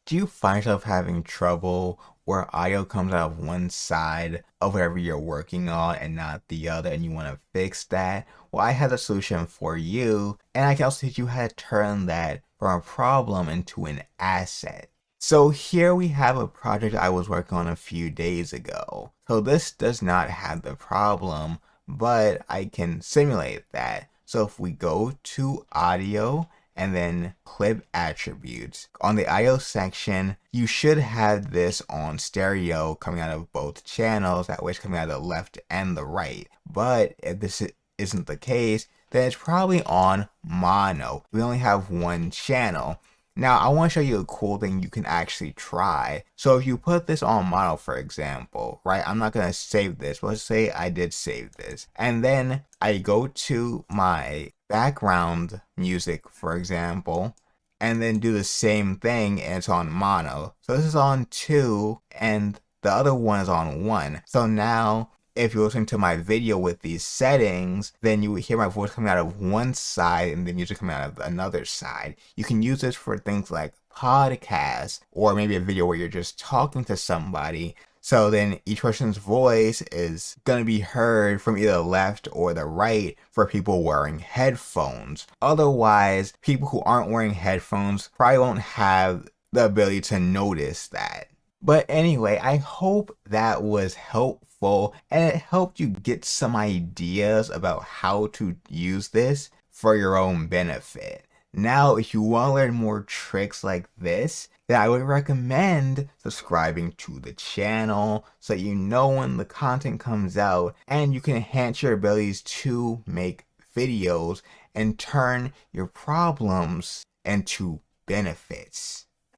Do you find yourself having trouble where audio comes out of one side of whatever you're working on and not the other, and you want to fix that? Well, I have a solution for you, and I can also teach you how to turn that from a problem into an asset. So here we have a project I was working on a few days ago. So this does not have the problem, but I can simulate that. So if we go to audio and then clip attributes. On the I/O section, you should have this on stereo coming out of both channels, that way it's coming out of the left and the right. But if this isn't the case, then it's probably on mono. We only have one channel. Now, I want to show you a cool thing you can actually try. So if you put this on mono, for example, right? I'm not going to save this. Let's say I did save this. And then I go to my background music, for example, and then do the same thing and it's on mono. So this is on 2 and the other one is on 1. So now if you're listening to my video with these settings, then you would hear my voice coming out of one side and the music coming out of another side. You can use this for things like podcasts or maybe a video where you're just talking to somebody. So then each person's voice is going to be heard from either the left or the right for people wearing headphones. Otherwise, people who aren't wearing headphones probably won't have the ability to notice that. But anyway, I hope that was helpful and it helped you get some ideas about how to use this for your own benefit. Now, if you want to learn more tricks like this, then I would recommend subscribing to the channel so you know when the content comes out and you can enhance your abilities to make videos and turn your problems into benefits.